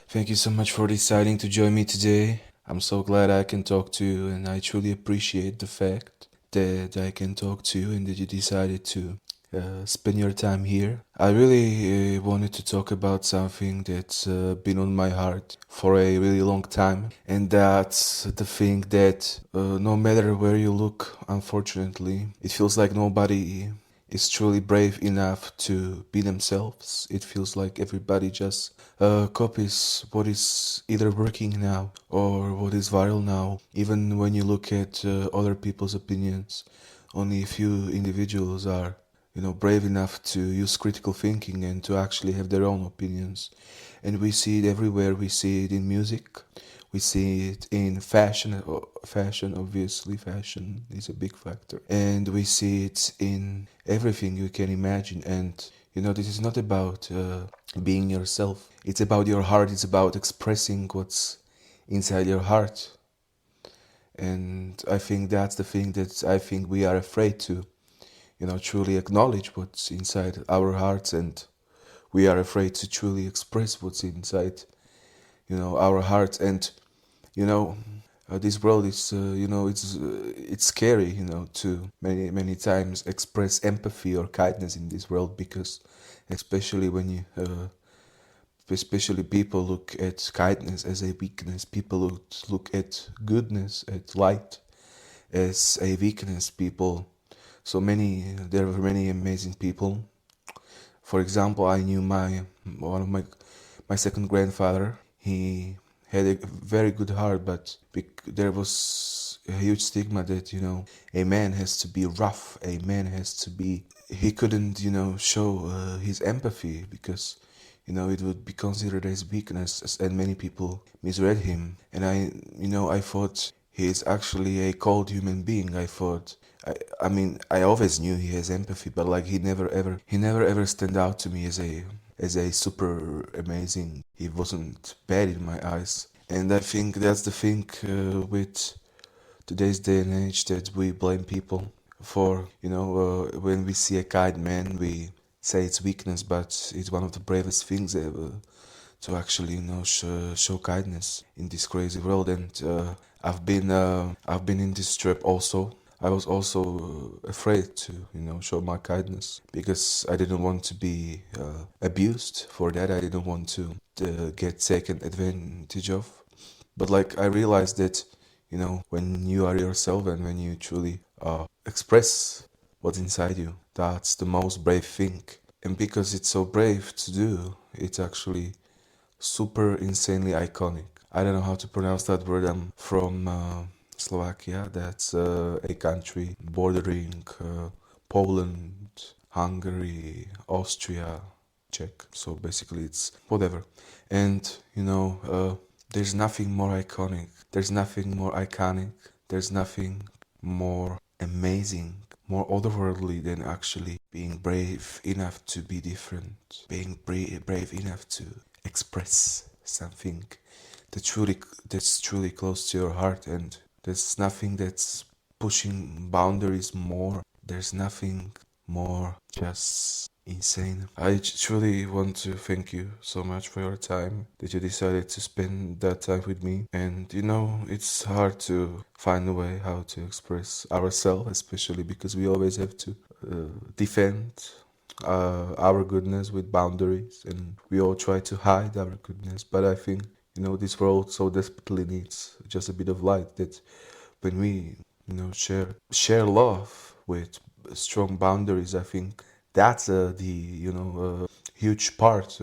Thank you so much for deciding to join me today. I'm so glad I can talk to you, and I truly appreciate the fact that I can talk to you and that you decided to spend your time here. I really wanted to talk about something that's been on my heart for a really long time, and that's the thing that no matter where you look, unfortunately, it feels like nobody is truly brave enough to be themselves. It feels like everybody just copies what is either working now or what is viral now. Even when you look at other people's opinions, only a few individuals are, brave enough to use critical thinking and to actually have their own opinions. And we see it everywhere. We see it in music. We see it in fashion. Fashion, obviously, fashion is a big factor, and we see it in everything you can imagine. And this is not about being yourself. It's about your heart. It's about expressing what's inside your heart. And I think that's the thing that I think we are afraid to, truly acknowledge what's inside our hearts, and we are afraid to truly express what's inside, our hearts. And you know this world is it's scary, to many times express empathy or kindness in this world, because especially when you especially people look at kindness as a weakness. People look at goodness, at light, as a weakness. There were many amazing people. For example, I knew one of my second grandfather. He had a very good heart, but there was a huge stigma that a man has to be rough. A man has to be. He couldn't show his empathy, because it would be considered as weakness, and many people misread him. And I thought he is actually a cold human being. I always knew he has empathy, but like he never ever stand out to me as a super amazing. He wasn't bad in my eyes, and I think that's the thing with today's day and age, that we blame people for. When we see a kind man, we say it's weakness, but it's one of the bravest things ever to actually show kindness in this crazy world. And I've been in this trap also. I was also afraid to show my kindness, because I didn't want to be abused for that. I didn't want to get taken advantage of. But like, I realized that when you are yourself, and when you truly express what's inside you, that's the most brave thing. And because it's so brave to do, it's actually super insanely iconic. I don't know how to pronounce that word. I'm from Slovakia. That's a country bordering Poland, Hungary, Austria, Czech. So basically, it's whatever. And there's nothing more iconic. There's nothing more iconic. There's nothing more amazing, more otherworldly than actually being brave enough to be different, being brave enough to express something that's truly close to your heart. And there's nothing that's pushing boundaries more. There's nothing more just insane. I truly want to thank you so much for your time, that you decided to spend that time with me. And it's hard to find a way how to express ourselves, especially because we always have to defend our goodness with boundaries, and we all try to hide our goodness. But I think this world so desperately needs just a bit of light, that when we share love with strong boundaries, I think that's the huge part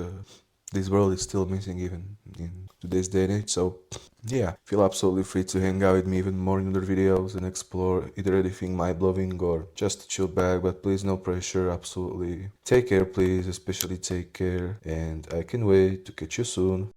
this world is still missing, even in today's day and age. So yeah, feel absolutely free to hang out with me even more in other videos and explore either anything mind-blowing or just chill back, but please, no pressure. Absolutely take care, please, especially take care, and I can wait to catch you soon.